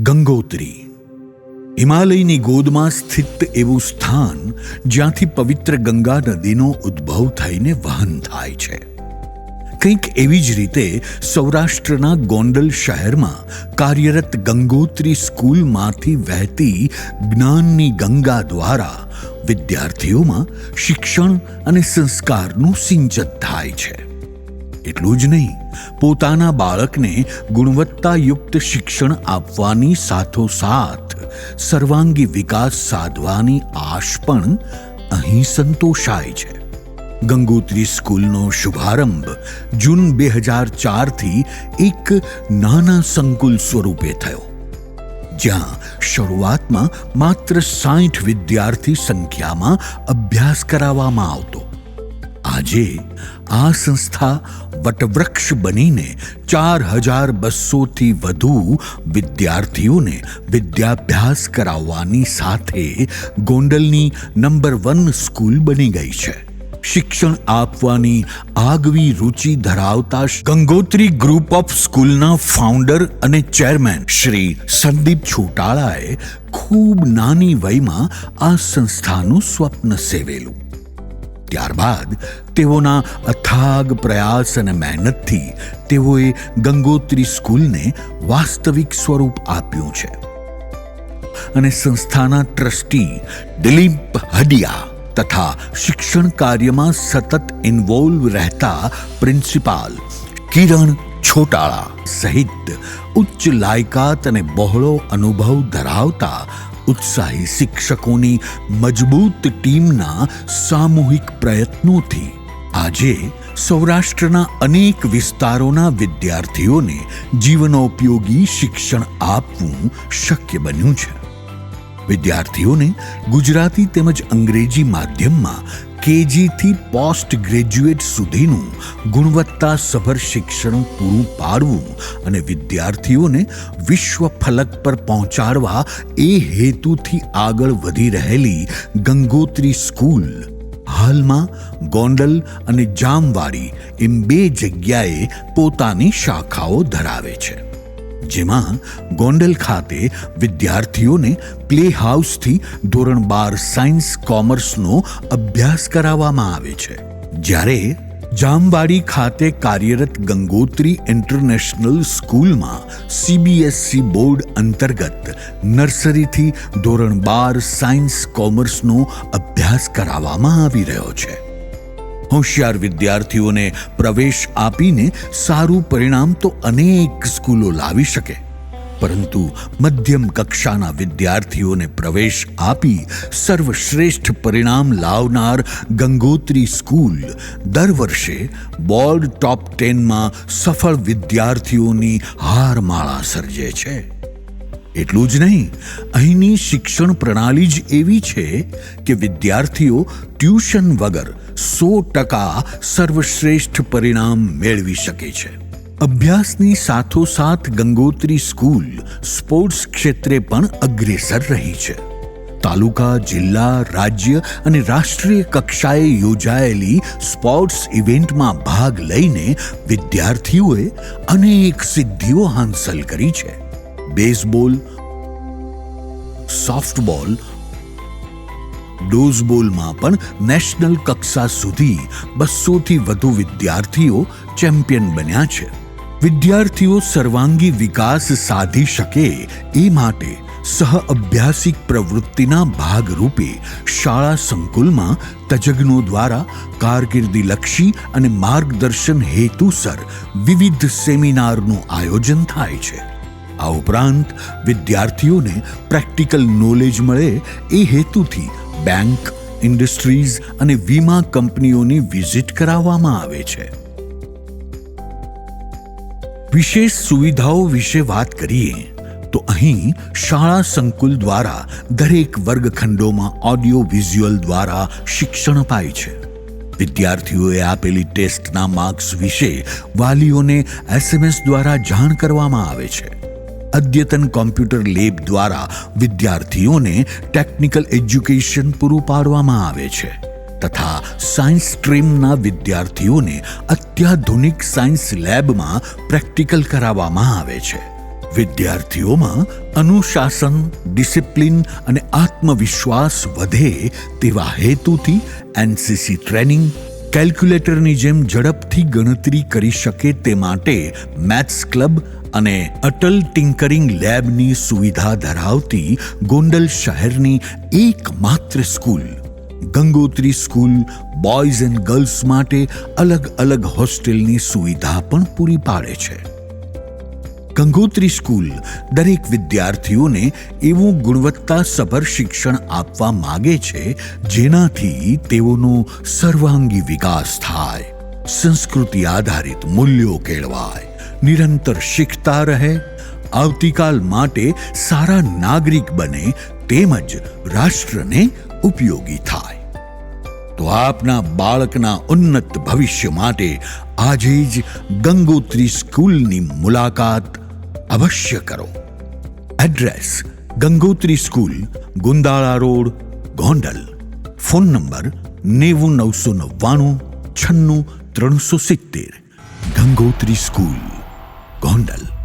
ગંગોત્રી હિમાલયની ગોદમાં સ્થિત એવું સ્થાન જ્યાંથી પવિત્ર ગંગા નદીનો ઉદ્ભવ થઈને વહન થાય છે. કંઈક એવી જ રીતે સૌરાષ્ટ્રના ગોંડલ શહેરમાં કાર્યરત ગંગોત્રી સ્કૂલમાંથી વહેતી જ્ઞાનની ગંગા દ્વારા વિદ્યાર્થીઓમાં શિક્ષણ અને સંસ્કારનું સિંચન થાય છે. એટલું જ નહીં, પોતાના બાળકને ગુણવત્તાયુક્ત શિક્ષણ આપવાની સાથોસાથ સર્વાંગી વિકાસ સાધવાની આશ પણ અહીં સંતોષાય છે. ગંગોત્રી સ્કૂલનો શુભારંભ જૂન 2004થી એક નાના સંકુલ સ્વરૂપે થયો, જ્યાં શરૂઆતમાં માત્ર 60 વિદ્યાર્થી સંખ્યામાં અભ્યાસ કરાવવામાં આવતો. આજે આ સંસ્થા વટવૃક્ષ બનીને 4200થી વધુ વિદ્યાર્થીઓને વિદ્યાભ્યાસ કરાવવાની સાથે ગોંડલની નંબર 1 સ્કૂલ બની ગઈ છે. શિક્ષણ આપવાની આગવી રુચિ ધરાવતા ગંગોત્રી ગ્રુપ ઓફ સ્કૂલના ફાઉન્ડર અને ચેરમેન શ્રી સંદીપ છોટાળાએ ખૂબ નાની વયમાં આ સંસ્થાનું સ્વપ્ન સેવેલું. ત્યારબાદ તેઓના અથાગ પ્રયાસ અને મહેનતથી તેઓએ ગંગોત્રી સ્કૂલને વાસ્તવિક સ્વરૂપ આપ્યું છે અને સંસ્થાના ટ્રસ્ટી દિલીપ હડિયા તથા શિક્ષણ કાર્યમાં સતત ઇન્વોલ્વ રહેતા પ્રિન્સિપાલ કિરણ છોટાળા સહિત ઉચ્ચ લાયકાત અને બહોળો અનુભવ ધરાવતા ઉત્સાહી શિક્ષકોની મજબૂત ટીમના સામૂહિક પ્રયત્નોથી આજે સૌરાષ્ટ્રના અનેક વિસ્તારોના વિદ્યાર્થીઓને જીવનોપયોગી શિક્ષણ આપવું શક્ય બન્યું છે. વિદ્યાર્થીઓને ગુજરાતી તેમજ અંગ્રેજી માધ્યમમાં કેજીથી પોસ્ટ ગ્રેજ્યુએટ સુધીનું ગુણવત્તાસભર શિક્ષણ પૂરું પાડવું અને વિદ્યાર્થીઓને વિશ્વ ફલક પર પહોંચાડવા એ હેતુથી આગળ વધી રહેલી ગંગોત્રી સ્કૂલ હાલમાં ગોંડલ અને જામવાડી એમ 2 જગ્યાએ પોતાની શાખાઓ ધરાવે છે, જેમાં ગોંડલ ખાતે વિદ્યાર્થીઓને પ્લે હાઉસથી ધોરણ 12 સાયન્સ કોમર્સનો અભ્યાસ કરાવવામાં આવે છે, જ્યારે જામવાડી ખાતે કાર્યરત ગંગોત્રી ઇન્ટરનેશનલ સ્કૂલમાં CBSE બોર્ડ અંતર્ગત નર્સરીથી ધોરણ 12 સાયન્સ કોમર્સનો અભ્યાસ કરાવવામાં આવી રહ્યો છે. હોશિયાર વિદ્યાર્થીઓને પ્રવેશ આપીને સારું પરિણામ તો અનેક સ્કૂલો લાવી શકે, પરંતુ મધ્યમ કક્ષાના વિદ્યાર્થીઓને પ્રવેશ આપી સર્વશ્રેષ્ઠ પરિણામ લાવનાર ગંગોત્રી સ્કૂલ દર વર્ષે બોર્ડ ટોપ 10માં સફળ વિદ્યાર્થીઓની હારમાળા સર્જે છે. એટલું જ નહીં, અહીંની શિક્ષણ પ્રણાલી જ એવી છે કે વિદ્યાર્થીઓ ટ્યુશન વગર 100% સર્વશ્રેષ્ઠ પરિણામ મેળવી શકે છે. અભ્યાસની સાથોસાથ ગંગોત્રી સ્કૂલ સ્પોર્ટ્સ ક્ષેત્રે પણ અગ્રેસર રહી છે. તાલુકા, જિલ્લા, રાજ્ય અને રાષ્ટ્રીય કક્ષાએ યોજાયેલી સ્પોર્ટ્સ ઇવેન્ટમાં ભાગ લઈને વિદ્યાર્થીઓએ અનેક સિદ્ધિઓ હાંસલ કરી છે. બેઝબોલ, સોફ્ટબોલ, ડોઝબોલમાં પણ નેશનલ કક્ષા સુધી 200થી વધુ વિદ્યાર્થીઓ ચેમ્પિયન બન્યા છે. વિદ્યાર્થીઓ સર્વાંગી વિકાસ સાધી શકે એ માટે સહ અભ્યાસિક પ્રવૃત્તિના ભાગરૂપે શાળા સંકુલમાં તજજ્ઞો દ્વારા કારકિર્દીલક્ષી અને માર્ગદર્શન હેતુસર વિવિધ સેમિનારનું આયોજન થાય છે. આ ઉપરાંત વિદ્યાર્થીઓને પ્રેક્ટિકલ નોલેજ મળે એ હેતુથી બેંક, ઇન્ડસ્ટ્રીઝ અને વીમા કંપનીઓની વિઝિટ કરાવવામાં આવે છે. વિશેષ સુવિધાઓ વિશે વાત કરીએ તો અહીં શાળા સંકુલ દ્વારા દરેક વર્ગખંડોમાં ઓડિયો વિઝ્યુઅલ દ્વારા શિક્ષણ અપાય છે. વિદ્યાર્થીઓએ આપેલી ટેસ્ટના માર્ક્સ વિશે વાલીઓને SMS દ્વારા જાણ કરવામાં આવે છે. અદ્યતન કોમ્પ્યુટર લેબ દ્વારા વિદ્યાર્થીઓને ટેકનિકલ એજ્યુકેશન પૂરું પાડવામાં આવે છે તથા સાયન્સ સ્ટ્રીમના વિદ્યાર્થીઓને અત્યાધુનિક સાયન્સ લેબમાં પ્રેક્ટિકલ કરાવવામાં આવે છે. વિદ્યાર્થીઓમાં અનુશાસન, ડિસિપ્લિન અને આત્મવિશ્વાસ વધે તેવા હેતુથી એનસીસી ટ્રેનિંગ, કેલ્ક્યુલેટરની જેમ ઝડપથી ગણતરી કરી શકે તે માટે મેથ્સ ક્લબ અને અટલ ટિંકરિંગ લેબની સુવિધા ધરાવતી ગોંડલ શહેરની એકમાત્ર school Gangotri school boys and girls માટે અલગ અલગ હોસ્ટેલની સુવિધા પણ પૂરી પાડે છે. ગંગોત્રી સ્કૂલ દરેક વિદ્યાર્થીઓને એવું ગુણવત્તાસભર શિક્ષણ આપવા માગે છે જેનાથી તેઓનો સર્વાંગી વિકાસ થાય, સંસ્કૃતિ આધારિત મૂલ્યો કેળવાય, નિરંતર શીખતા રહે, આવતીકાલ માટે સારા નાગરિક બને તેમજ રાષ્ટ્રને ઉપયોગી થાય. તો આપના બાળકના ઉન્નત ભવિષ્ય માટે આજે જ ગંગોત્રી સ્કૂલની મુલાકાત અવશ્ય કરો. Address: Gangotri school, Gundala road, Gondal. Phone number 90 999 96 370. Gangotri school, Gondal.